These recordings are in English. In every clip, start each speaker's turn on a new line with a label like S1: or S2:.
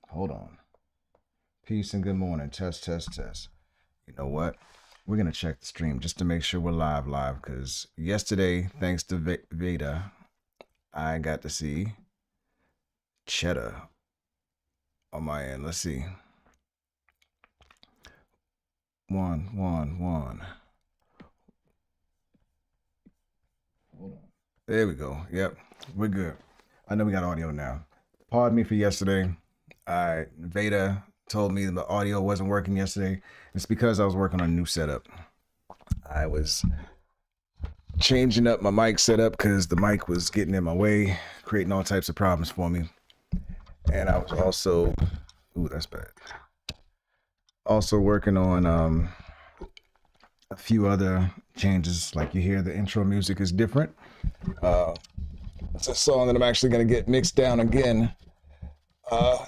S1: Hold on. Peace and good morning. Test, test, test. You know what? We're gonna check the stream just to make sure we're live, because yesterday, thanks to Veda, I got to see Cheddar on my end. Let's see. One. There we go. Yep, we're good. I know we got audio now. Pardon me for yesterday. Veda told me the audio wasn't working yesterday. It's because I was working on a new setup. I was changing up my mic setup because the mic was getting in my way, creating all types of problems for me. And I was also, ooh, that's bad. Also working on a few other changes. Like you hear, the intro music is different. It's a song that I'm actually going to get mixed down again.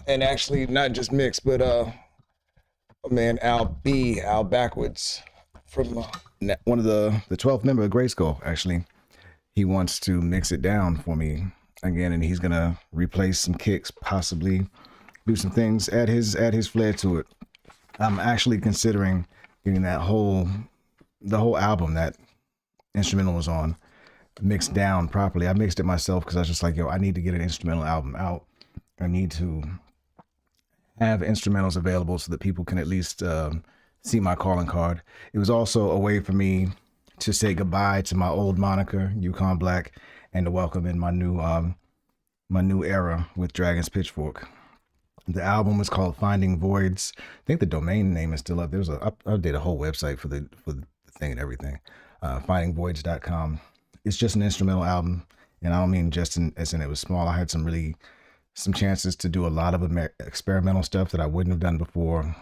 S1: And actually not just mixed, but man, Al Backwards from one of the 12th member of Grey Skull, actually. He wants to mix it down for me again, and he's going to replace some kicks, possibly do some things, add his flair to it. I'm actually considering getting the whole album that instrumental was on mixed down properly. I mixed it myself because I was just like, yo, I need to get an instrumental album out. I need to have instrumentals available so that people can at least see my calling card. It was also a way for me to say goodbye to my old moniker, Yukon Black, and to welcome in my new era with Dragon's Pitchfork. The album was called Finding Voids. I think the domain name is still up. I did a whole website for the thing and everything. Findingvoids.com. It's just an instrumental album, and I don't mean just as in it was small. I had some chances to do a lot of experimental stuff that I wouldn't have done before.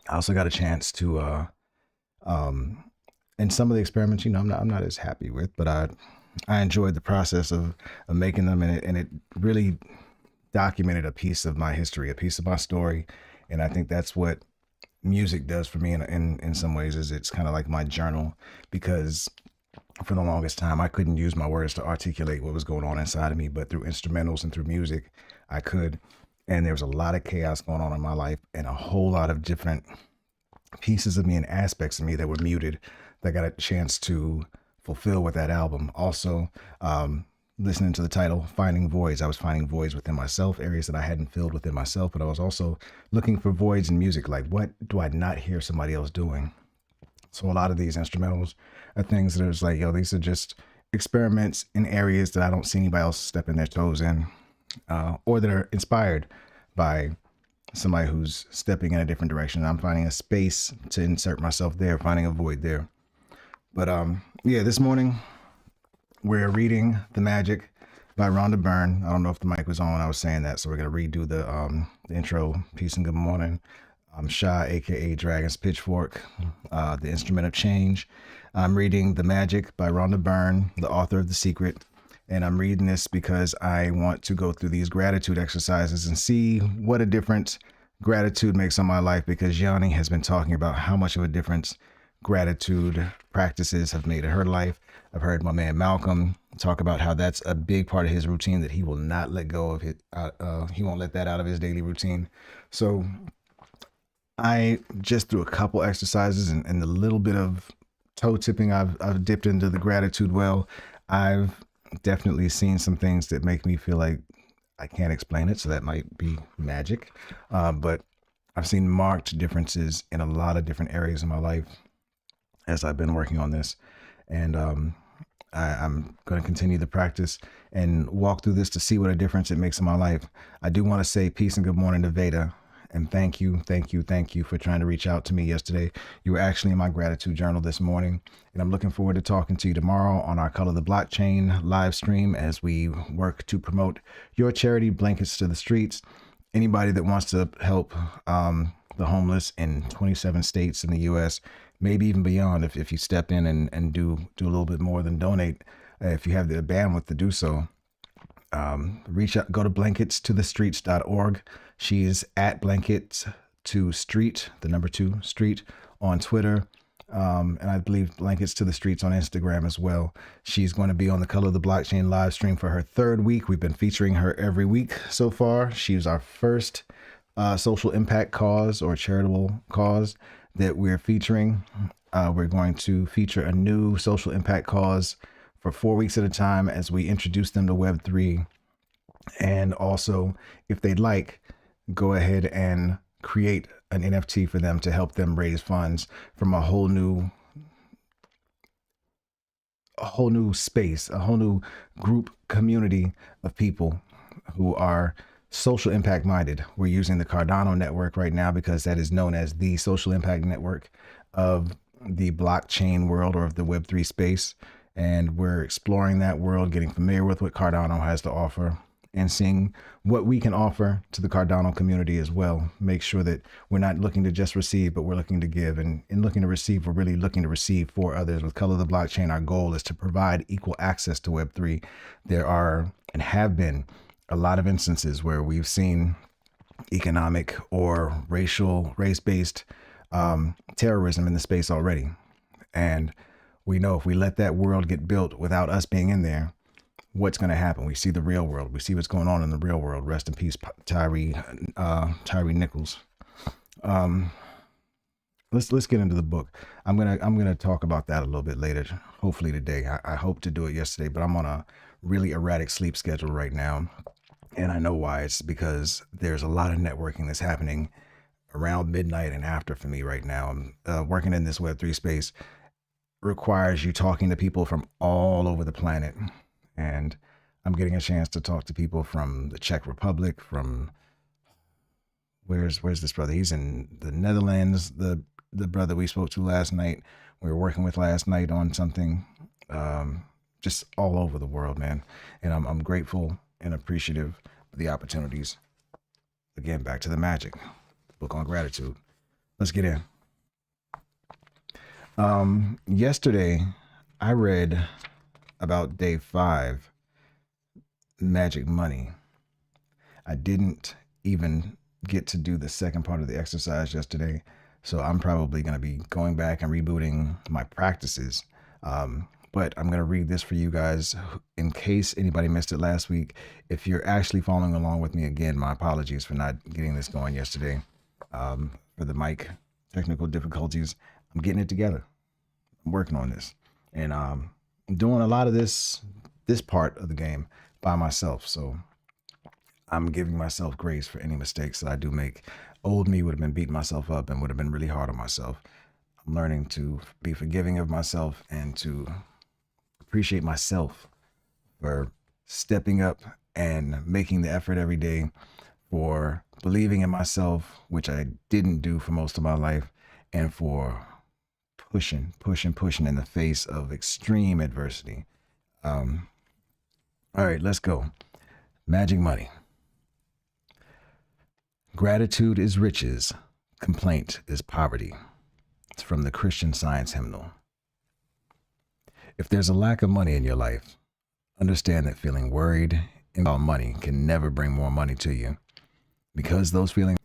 S1: I also got a chance to, and some of the experiments, I'm not as happy with, but I enjoyed the process of making them, and it really documented a piece of my history, a piece of my story, and I think that's what music does for me in some ways. Is it's kind of like my journal, because for the longest time I couldn't use my words to articulate what was going on inside of me, but through instrumentals and through music I could. And there was a lot of chaos going on in my life, and a whole lot of different pieces of me and aspects of me that were muted that got a chance to fulfill with that album. Also, listening to the title, Finding Voids, I was finding voids within myself, areas that I hadn't filled within myself, but I was also looking for voids in music. Like, what do I not hear somebody else doing? So a lot of these instrumentals are things that are just like, yo, these are just experiments in areas that I don't see anybody else stepping their toes in, or that are inspired by somebody who's stepping in a different direction. I'm finding a space to insert myself there, finding a void there. But yeah, this morning we're reading The Magic by Rhonda Byrne. I don't know if the mic was on when I was saying that, so we're gonna redo the intro. Peace and good morning. I'm Sha, aka Dragon's Pitchfork, the Instrument of Change. I'm reading The Magic by Rhonda Byrne, the author of The Secret. And I'm reading this because I want to go through these gratitude exercises and see what a difference gratitude makes on my life, because Yani has been talking about how much of a difference gratitude practices have made in her life. I've heard my man Malcolm talk about how that's a big part of his routine that he will not let go of. He won't let that out of his daily routine. So I just through a couple exercises and the little bit of toe tipping I've dipped into the gratitude well, I've definitely seen some things that make me feel like I can't explain it. So that might be magic. But I've seen marked differences in a lot of different areas of my life as I've been working on this. And I'm going to continue the practice and walk through this to see what a difference it makes in my life. I do want to say peace and good morning to Veda. And thank you for trying to reach out to me yesterday. You were actually in my gratitude journal this morning, and I'm looking forward to talking to you tomorrow on our Color the Blockchain live stream as we work to promote your charity, Blankets to the Streets. Anybody that wants to help the homeless in 27 states in the U.S., maybe even beyond, if you step in and do a little bit more than donate, if you have the bandwidth to do so. Reach out, go to blanketstothestreets.org. She's at blankets to street, the number 2 street on Twitter. And I believe Blankets to the Streets on Instagram as well. She's going to be on the Color of the Blockchain live stream for her 3rd week. We've been featuring her every week so far. She was our first social impact cause or charitable cause that we're featuring. We're going to feature a new social impact cause for 4 weeks at a time as we introduce them to Web3. And also, if they'd like, go ahead and create an NFT for them to help them raise funds from a whole new space, a whole new group community of people who are social impact minded. We're using the Cardano network right now because that is known as the social impact network of the blockchain world or of the Web3 space. And we're exploring that world, getting familiar with what Cardano has to offer, and seeing what we can offer to the Cardano community as well. Make sure that we're not looking to just receive, but we're looking to give. And in looking to receive, we're really looking to receive for others. With Color the Blockchain, our goal is to provide equal access to Web3. There are and have been a lot of instances where we've seen economic or race-based terrorism in the space already. And we know if we let that world get built without us being in there, what's going to happen? We see the real world. We see what's going on in the real world. Rest in peace, Tyre Nichols. Let's get into the book. I'm gonna talk about that a little bit later, hopefully today. I hope to do it yesterday, but I'm on a really erratic sleep schedule right now, and I know why. It's because there's a lot of networking that's happening around midnight and after for me right now. I'm working in this Web3 space requires you talking to people from all over the planet. And I'm getting a chance to talk to people from the Czech Republic, from where's this brother? He's in the Netherlands. The brother we spoke to last night, we were working with last night on something, just all over the world, man. And I'm grateful and appreciative of the opportunities. Again, back to the magic book on gratitude. Let's get in. Yesterday, I read about day 5, magic money. I didn't even get to do the second part of the exercise yesterday, so I'm probably going to be going back and rebooting my practices. But I'm going to read this for you guys in case anybody missed it last week. If you're actually following along with me, again, my apologies for not getting this going yesterday. For the mic technical difficulties, I'm getting it together. I'm working on this, and I'm doing a lot of this part of the game by myself. So I'm giving myself grace for any mistakes that I do make. Old me would have been beating myself up and would have been really hard on myself. I'm learning to be forgiving of myself and to appreciate myself for stepping up and making the effort every day, for believing in myself, which I didn't do for most of my life, and for pushing in the face of extreme adversity. All right, let's go. Magic money. Gratitude is riches. Complaint is poverty. It's from the Christian Science hymnal. If there's a lack of money in your life, understand that feeling worried about money can never bring more money to you. Because those feelings,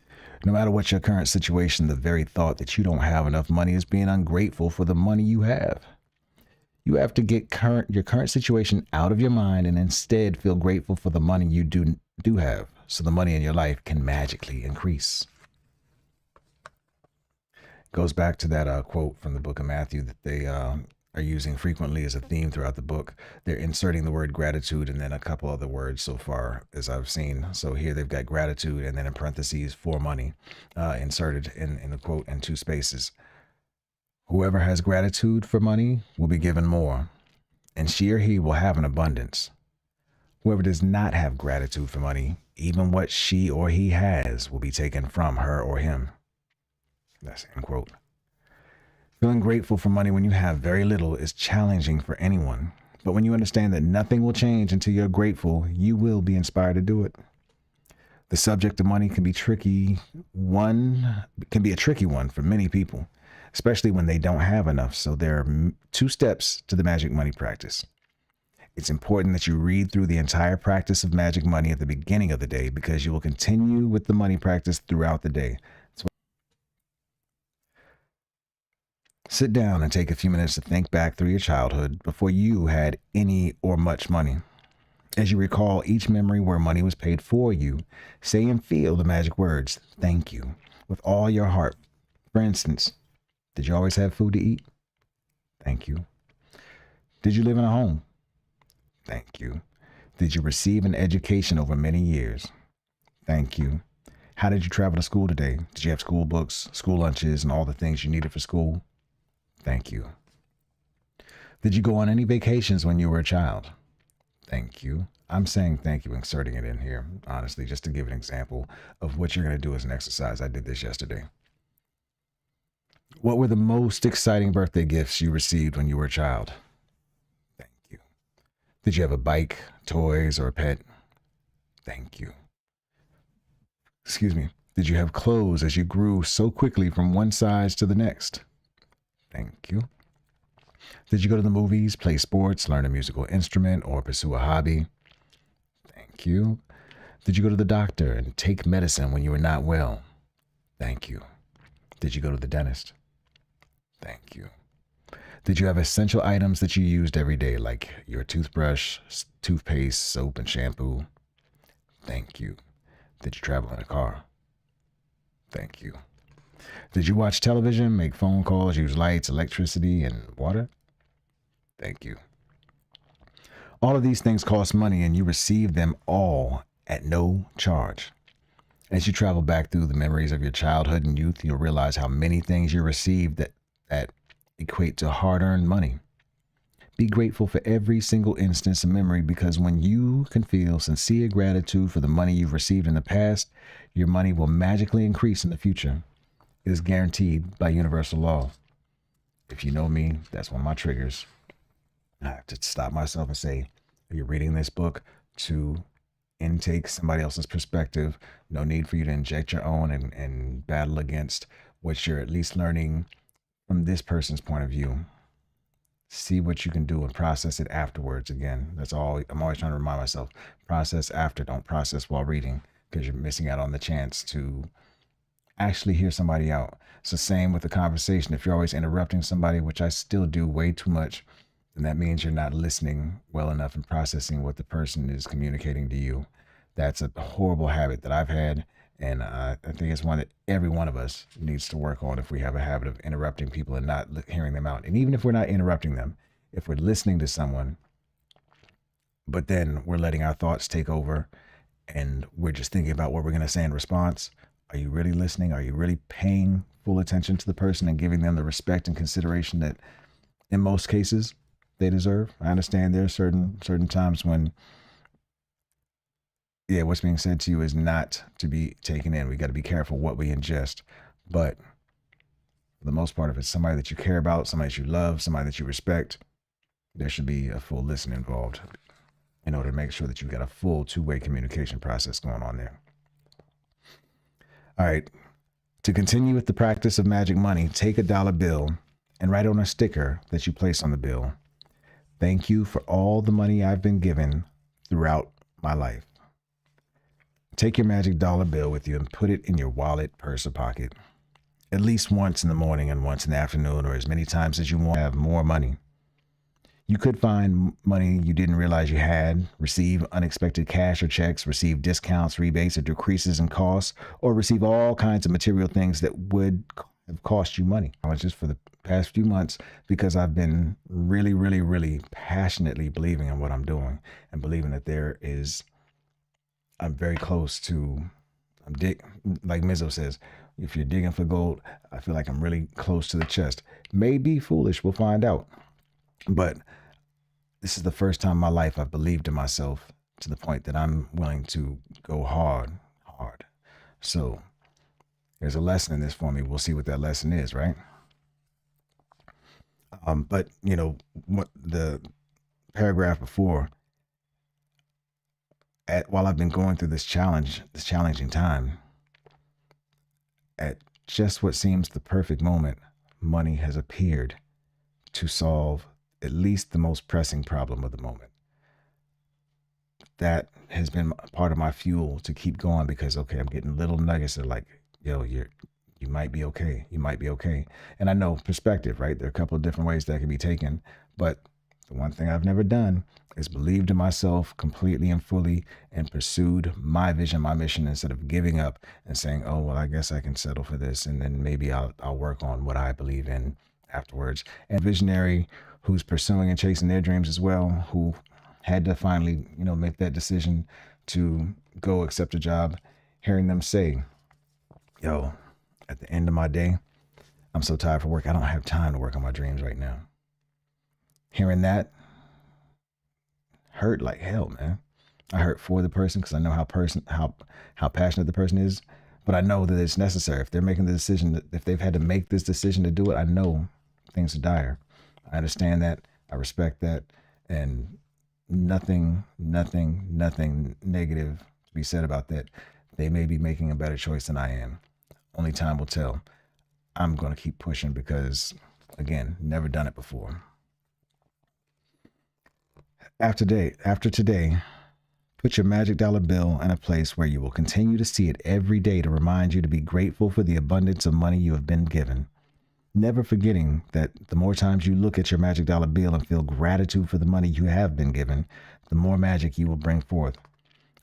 S1: no matter what your current situation, the very thought that you don't have enough money is being ungrateful for the money you have. You have to get your current situation out of your mind and instead feel grateful for the money you do have, so the money in your life can magically increase. Goes back to that quote from the book of Matthew that they are using frequently as a theme throughout the book. They're inserting the word gratitude and then a couple other words so far as I've seen. So here they've got gratitude and then in parentheses for money inserted in the quote in 2 spaces. Whoever has gratitude for money will be given more, and she or he will have an abundance. Whoever does not have gratitude for money, even what she or he has will be taken from her or him. That's end quote. Feeling grateful for money when you have very little is challenging for anyone. But when you understand that nothing will change until you're grateful, you will be inspired to do it. The subject of money can be a tricky one for many people, especially when they don't have enough. So there are 2 steps to the magic money practice. It's important that you read through the entire practice of magic money at the beginning of the day, because you will continue with the money practice throughout the day. Sit down and take a few minutes to think back through your childhood before you had any or much money. As you recall each memory where money was paid for you, say and feel the magic words, thank you, with all your heart. For instance, did you always have food to eat? Thank you. Did you live in a home? Thank you. Did you receive an education over many years? Thank you. How did you travel to school today? Did you have school books, school lunches, and all the things you needed for school? Thank you. Did you go on any vacations when you were a child? Thank you. I'm saying thank you, inserting it in here, honestly, just to give an example of what you're going to do as an exercise. I did this yesterday. What were the most exciting birthday gifts you received when you were a child? Thank you. Did you have a bike, toys, or a pet? Thank you. Excuse me. Did you have clothes as you grew so quickly from one size to the next? Thank you. Did you go to the movies, play sports, learn a musical instrument, or pursue a hobby? Thank you. Did you go to the doctor and take medicine when you were not well? Thank you. Did you go to the dentist? Thank you. Did you have essential items that you used every day, like your toothbrush, toothpaste, soap, and shampoo? Thank you. Did you travel in a car? Thank you. Did you watch television, make phone calls, use lights, electricity, and water? Thank you. All of these things cost money, and you receive them all at no charge. As you travel back through the memories of your childhood and youth, you'll realize how many things you received that equate to hard-earned money. Be grateful for every single instance of memory, because when you can feel sincere gratitude for the money you've received in the past, your money will magically increase in the future. It is guaranteed by universal law. If you know me, that's one of my triggers. I have to stop myself and say, are you reading this book to intake somebody else's perspective? No need for you to inject your own and battle against what you're at least learning from this person's point of view. See what you can do and process it afterwards. Again, that's all. I'm always trying to remind myself, process after, don't process while reading, because you're missing out on the chance to actually hear somebody out. It's the same with the conversation. If you're always interrupting somebody, which I still do way too much, then that means you're not listening well enough and processing what the person is communicating to you. That's a horrible habit that I've had, and I think it's one that every one of us needs to work on if we have a habit of interrupting people and not hearing them out. And even if we're not interrupting them, if we're listening to someone, but then we're letting our thoughts take over and we're just thinking about what we're going to say in response, are you really listening? Are you really paying full attention to the person and giving them the respect and consideration that in most cases they deserve? I understand there are certain times when what's being said to you is not to be taken in. We got to be careful what we ingest. But for the most part, if it's somebody that you care about, somebody that you love, somebody that you respect, there should be a full listen involved in order to make sure that you've got a full two-way communication process going on there. All right. To continue with the practice of magic money, take a dollar bill and write on a sticker that you place on the bill, "Thank you for all the money I've been given throughout my life." Take your magic dollar bill with you and put it in your wallet, purse, or pocket, at least once in the morning and once in the afternoon, or as many times as you want to have more money. You could find money you didn't realize you had, receive unexpected cash or checks, receive discounts, rebates, or decreases in costs, or receive all kinds of material things that would have cost you money. I was just for the past few months, because I've been really, really, really passionately believing in what I'm doing and believing that I'm very close to, like Mizzo says, if you're digging for gold, I feel like I'm really close to the chest. May be foolish, we'll find out. But this is the first time in my life I've believed in myself to the point that I'm willing to go hard. So there's a lesson in this for me. We'll see what that lesson is, right? But what the paragraph before, while I've been going through this challenging time, at just what seems the perfect moment, money has appeared to solve at least the most pressing problem of the moment. That has been part of my fuel to keep going, because, okay, I'm getting little nuggets that are like, yo, you might be okay. You might be okay. And I know perspective, right? There are a couple of different ways that can be taken, but The one thing I've never done is believed in myself completely and fully and pursued my vision, my mission, instead of giving up and saying, oh, well, I guess I can settle for this. And then maybe I'll work on what I believe in afterwards. And visionary who's pursuing and chasing their dreams as well, who had to finally, make that decision to go accept a job, hearing them say, yo, at the end of my day, I'm so tired for work. I don't have time to work on my dreams right now. Hearing that hurt like hell, man. I hurt for the person because I know how passionate the person is, but I know that it's necessary. If they're making the decision, if they've had to make this decision to do it, I know things are dire. I understand that. I respect that, and nothing negative to be said about that. They may be making a better choice than I am. Only time will tell. I'm going to keep pushing because, again, never done it before. After today, put your magic dollar bill in a place where you will continue to see it every day to remind you to be grateful for the abundance of money you have been given. Never forgetting that the more times you look at your magic dollar bill and feel gratitude for the money you have been given, the more magic you will bring forth.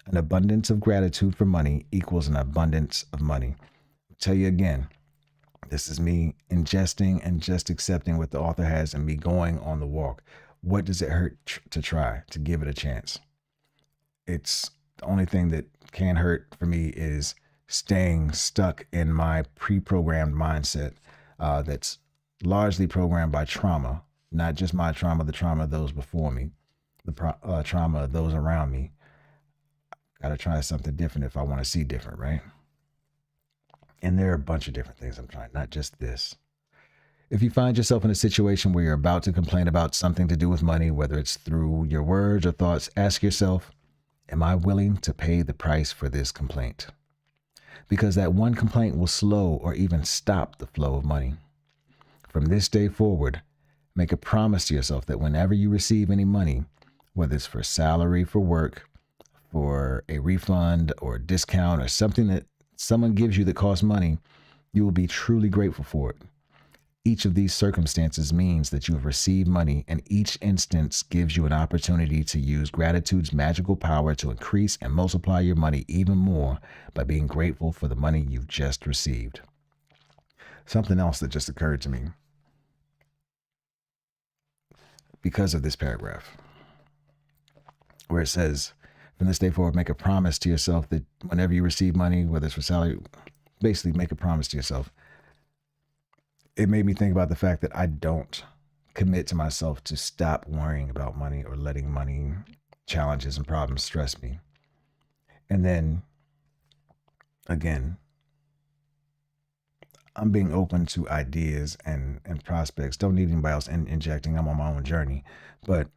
S1: An abundance of gratitude for money equals an abundance of money. I'll tell you again, this is me ingesting and just accepting what the author has and me going on the walk. What does it hurt to try, to give it a chance? It's the only thing that can hurt for me is staying stuck in my pre-programmed mindset that's largely programmed by trauma, not just my trauma, the trauma of those before me, the trauma of those around me. Got to try something different if I want to see different, right? And there are a bunch of different things I'm trying, not just this. If you find yourself in a situation where you're about to complain about something to do with money, whether it's through your words or thoughts, ask yourself, am I willing to pay the price for this complaint? Because that one complaint will slow or even stop the flow of money. From this day forward, make a promise to yourself that whenever you receive any money, whether it's for salary, for work, for a refund or a discount or something that someone gives you that costs money, you will be truly grateful for it. Each of these circumstances means that you have received money, and each instance gives you an opportunity to use gratitude's magical power to increase and multiply your money even more by being grateful for the money you've just received. Something else that just occurred to me because of this paragraph, where it says, from this day forward, make a promise to yourself that whenever you receive money, whether it's for salary, basically make a promise to yourself. It made me think about the fact that I don't commit to myself to stop worrying about money or letting money challenges and problems stress me. And then, again, I'm being open to ideas and prospects. Don't need anybody else injecting. I'm on my own journey. But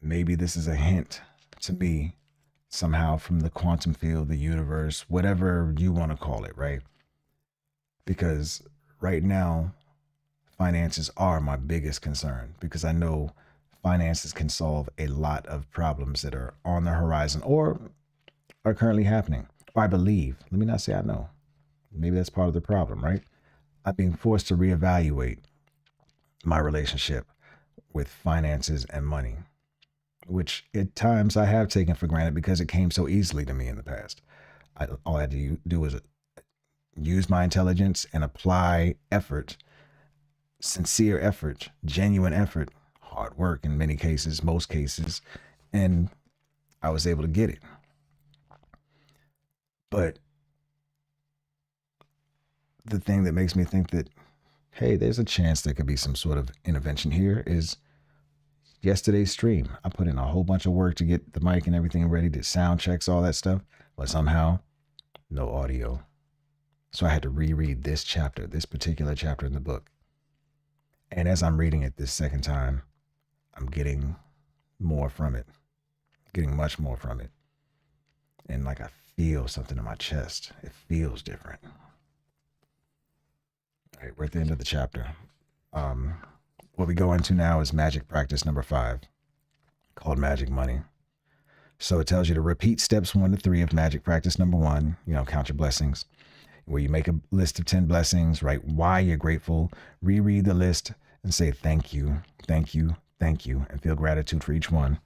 S1: maybe this is a hint to me somehow from the quantum field, the universe, whatever you want to call it, right? Because right now, finances are my biggest concern, because I know finances can solve a lot of problems that are on the horizon or are currently happening. Or I believe, let me not say I know. Maybe that's part of the problem, right? I'm being forced to reevaluate my relationship with finances and money, which at times I have taken for granted because it came so easily to me in the past. All I had to do was use my intelligence and apply effort, sincere effort, genuine effort, hard work in many cases, most cases, and I was able to get it. But the thing that makes me think that, hey, there's a chance there could be some sort of intervention here is yesterday's stream. I put in a whole bunch of work to get the mic and everything ready, did sound checks, all that stuff, but somehow no audio. So I had to reread this chapter, this particular chapter in the book. And as I'm reading it this second time, I'm getting more from it, getting much more from it. And like I feel something in my chest. It feels different. All right, we're at the end of the chapter. What we go into now is magic practice number 5, called Magic Money. So it tells you to repeat steps 1 to 3 of magic practice number 1, count your blessings, where you make a list of 10 blessings, write why you're grateful, reread the list and say thank you, thank you, thank you, and feel gratitude for each one.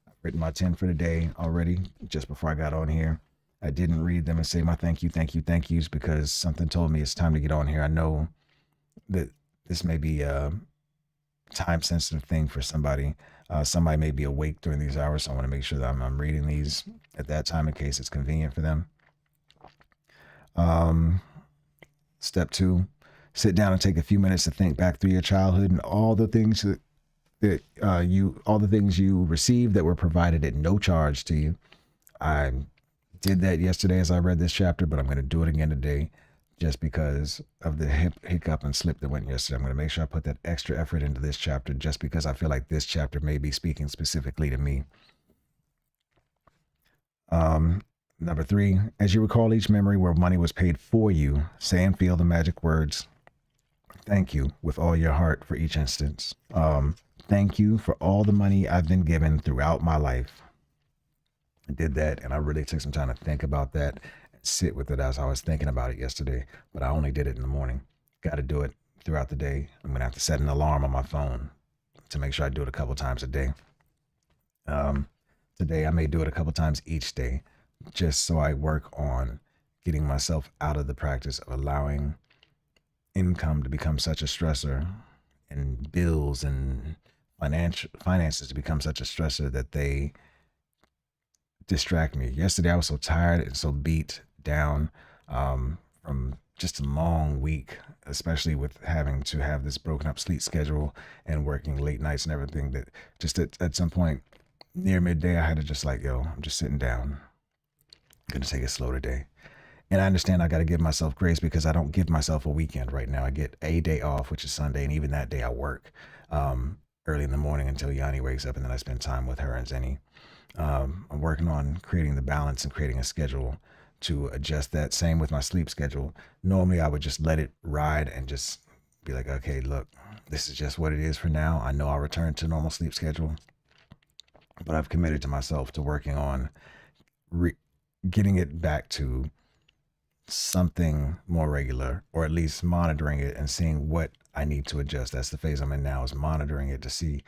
S1: I've written my 10 for the day already just before I got on here. I didn't read them and say my thank you, thank you, thank yous because something told me it's time to get on here. I know that this may be a time sensitive thing for somebody. Somebody may be awake during these hours, so I want to make sure that I'm reading these at that time in case it's convenient for them. Step 2, sit down and take a few minutes to think back through your childhood and all the things all the things you received that were provided at no charge to you. I did that yesterday as I read this chapter, but I'm going to do it again today just because of the hiccup and slip that went yesterday. I'm going to make sure I put that extra effort into this chapter just because I feel like this chapter may be speaking specifically to me. Number 3, as you recall each memory where money was paid for you, say and feel the magic words, thank you, with all your heart for each instance. Thank you for all the money I've been given throughout my life. I did that, and I really took some time to think about that and sit with it as I was thinking about it yesterday, but I only did it in the morning. Got to do it throughout the day. I'm going to have to set an alarm on my phone to make sure I do it a couple times a day. Today, I may do it a couple times each day, just so I work on getting myself out of the practice of allowing income to become such a stressor and bills and finances to become such a stressor that they distract me. Yesterday, I was so tired and so beat down from just a long week, especially with having to have this broken up sleep schedule and working late nights and everything, that just at some point near midday, I had to just like, yo, I'm just sitting down. I'm going to take it slow today. And I understand I got to give myself grace because I don't give myself a weekend right now. I get a day off, which is Sunday. And even that day I work early in the morning until Yani wakes up, and then I spend time with her and Zenny. I'm working on creating the balance and creating a schedule to adjust that. Same with my sleep schedule. Normally I would just let it ride and just be like, okay, look, this is just what it is for now. I know I'll return to normal sleep schedule, but I've committed to myself to working on getting it back to something more regular, or at least monitoring it and seeing what I need to adjust. That's the phase I'm in now, is monitoring it to see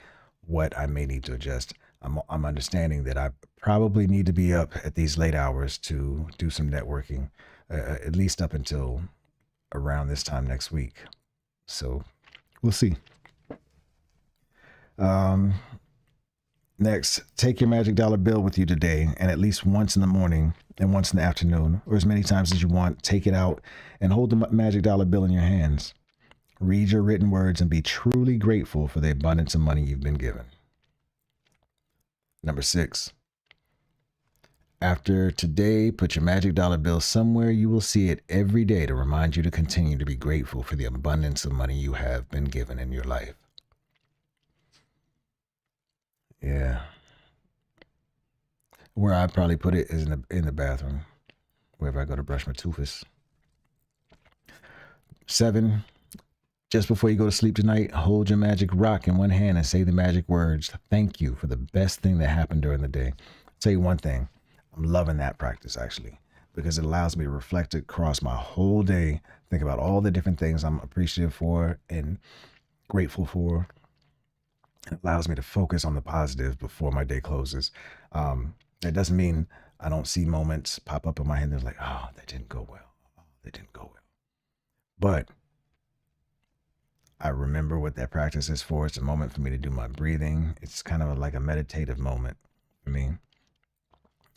S1: what I may need to adjust. I'm understanding that I probably need to be up at these late hours to do some networking, at least up until around this time next week. So we'll see. Next, take your magic dollar bill with you today, and at least once in the morning and once in the afternoon, or as many times as you want, take it out and hold the magic dollar bill in your hands. Read your written words and be truly grateful for the abundance of money you've been given. Number 6, after today, put your magic dollar bill somewhere you will see it every day to remind you to continue to be grateful for the abundance of money you have been given in your life. Yeah. Where I probably put it is in the bathroom, wherever I go to brush my tooths. 7, just before you go to sleep tonight, hold your magic rock in one hand and say the magic words, thank you, for the best thing that happened during the day. I'll tell you one thing, I'm loving that practice actually, because it allows me to reflect across my whole day, think about all the different things I'm appreciative for and grateful for. It allows me to focus on the positive before my day closes. That doesn't mean I don't see moments pop up in my head that's like, oh, that didn't go well. Oh, that didn't go well. But I remember what that practice is for. It's a moment for me to do my breathing. It's kind of like a meditative moment for me.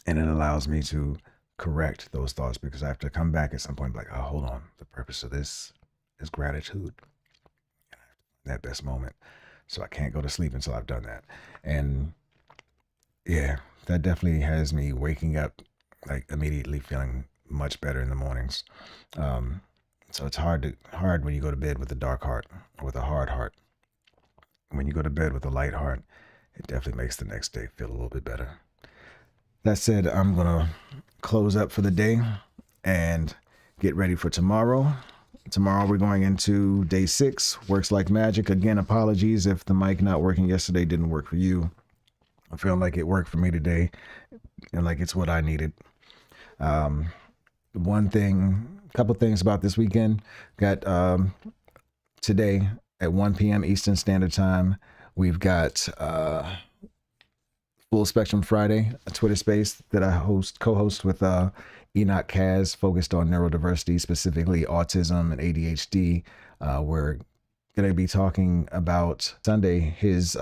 S1: And it allows me to correct those thoughts, because I have to come back at some point like, oh, hold on. The purpose of this is gratitude. And I have to find that best moment. So I can't go to sleep until I've done that. And yeah, that definitely has me waking up like immediately feeling much better in the mornings. So it's hard when you go to bed with a dark heart or with a hard heart. When you go to bed with a light heart, it definitely makes the next day feel a little bit better. That said, I'm going to close up for the day and get ready for tomorrow. Tomorrow we're going into day 6, works like magic. Again, apologies if the mic not working yesterday didn't work for you. I feel like it worked for me today and like it's what I needed. Couple things about this weekend. Got today, at 1 p.m. Eastern Standard Time. We've got Full Spectrum Friday, a Twitter space that I co-host with Enoch Kaz, focused on neurodiversity, specifically autism and ADHD. We're going to be talking about Sunday his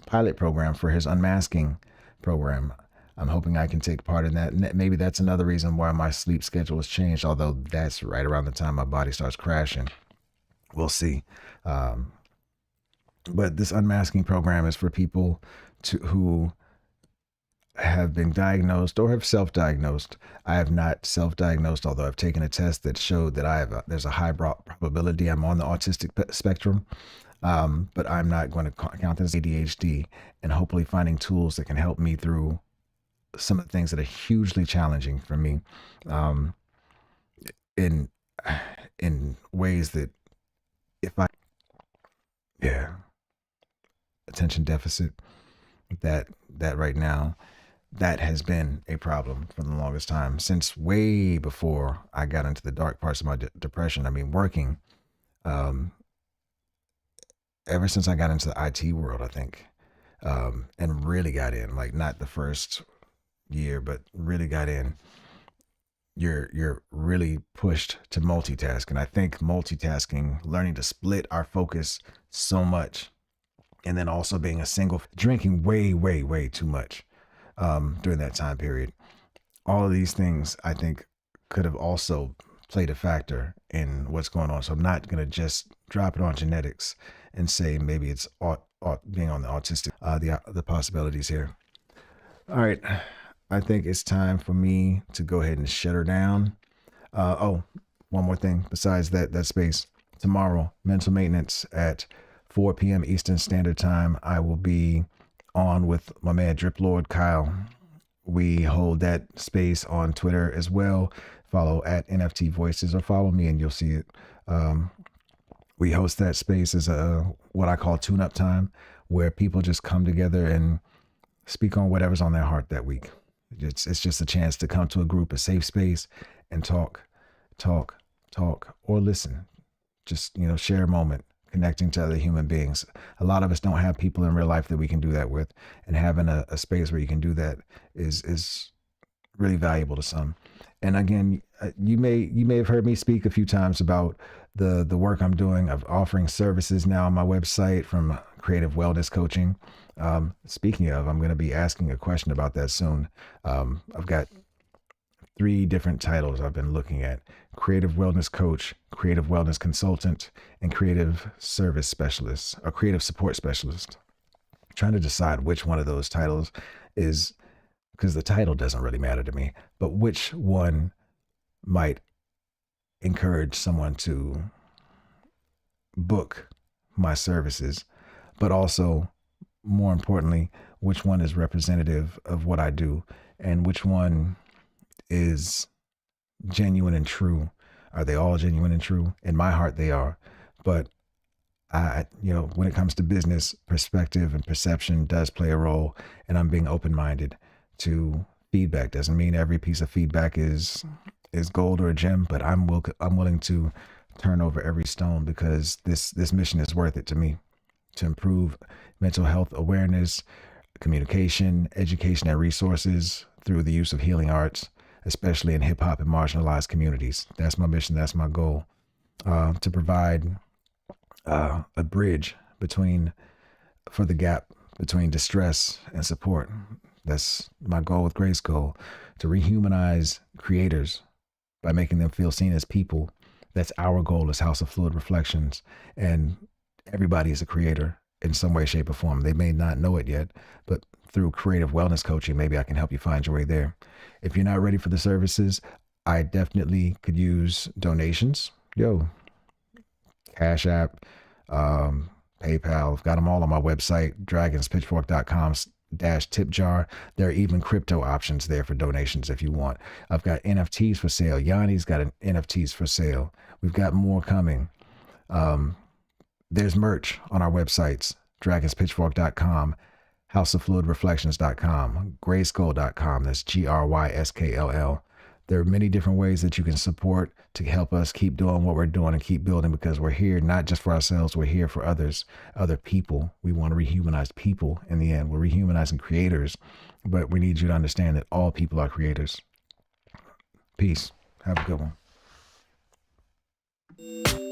S1: pilot program for his unmasking program. I'm hoping I can take part in that. And maybe that's another reason why my sleep schedule has changed, although that's right around the time my body starts crashing. We'll see. But this unmasking program is for people who have been diagnosed or have self-diagnosed. I have not self-diagnosed, although I've taken a test that showed that there's a high probability I'm on the autistic spectrum. But I'm not going to count this ADHD, and hopefully finding tools that can help me through some of the things that are hugely challenging for me, in ways that attention deficit, that right now, that has been a problem for the longest time, since way before I got into the dark parts of my depression. I mean, working, ever since I got into the IT world, I think, and really got in, like not the first year, but really got in, you're really pushed to multitask. And I think multitasking, learning to split our focus so much, and then also being a single, drinking way too much during that time period. All of these things, I think, could have also played a factor in what's going on. So I'm not going to just drop it on genetics and say maybe it's being on the autistic, the possibilities here. All right. I think it's time for me to go ahead and shut her down. One more thing besides that space. Tomorrow, mental maintenance at 4 p.m. Eastern Standard Time. I will be on with my man Drip Lord Kyle. We hold that space on Twitter as well. Follow at NFT Voices, or follow me and you'll see it. We host that space as what I call tune-up time, where people just come together and speak on whatever's on their heart that week. It's just a chance to come to a group, a safe space, and talk, or listen. Just, share a moment, connecting to other human beings. A lot of us don't have people in real life that we can do that with, and having a space where you can do that is really valuable to some. And again, you may have heard me speak a few times about the work I'm doing of offering services now on my website, from creative wellness coaching. Speaking of, I'm going to be asking a question about that soon. I've got 3 different titles I've been looking at: creative wellness coach, creative wellness consultant, and creative service specialist, or creative support specialist. I'm trying to decide which one of those titles is, because the title doesn't really matter to me, but which one might encourage someone to book my services, but also, more importantly, which one is representative of what I do, and which one is genuine and true. Are they all genuine and true? In my heart, they are. But when it comes to business, perspective and perception does play a role, and I'm being open-minded to feedback. Doesn't mean every piece of feedback is gold or a gem, but I'm willing to turn over every stone, because this mission is worth it to me, to improve mental health awareness, communication, education, and resources through the use of healing arts, especially in hip hop and marginalized communities. That's my mission. That's my goal, to provide a bridge for the gap between distress and support. That's my goal with Grace Goal, to rehumanize creators by making them feel seen as people. That's our goal as House of Fluid Reflections. And everybody is a creator in some way, shape, or form. They may not know it yet, but through creative wellness coaching, maybe I can help you find your way there. If you're not ready for the services, I definitely could use donations. Cash App, PayPal, I've got them all on my website, dragonspitchfork.com/tip jar. There are even crypto options there for donations if you want. I've got NFTs for sale. Yani's got NFTs for sale. We've got more coming. There's merch on our websites, dragonspitchfork.com, houseoffluidreflections.com, grayskull.com. That's GRYSKLL. There are many different ways that you can support to help us keep doing what we're doing and keep building, because we're here not just for ourselves, we're here for others, other people. We want to rehumanize people in the end. We're rehumanizing creators, but we need you to understand that all people are creators. Peace. Have a good one.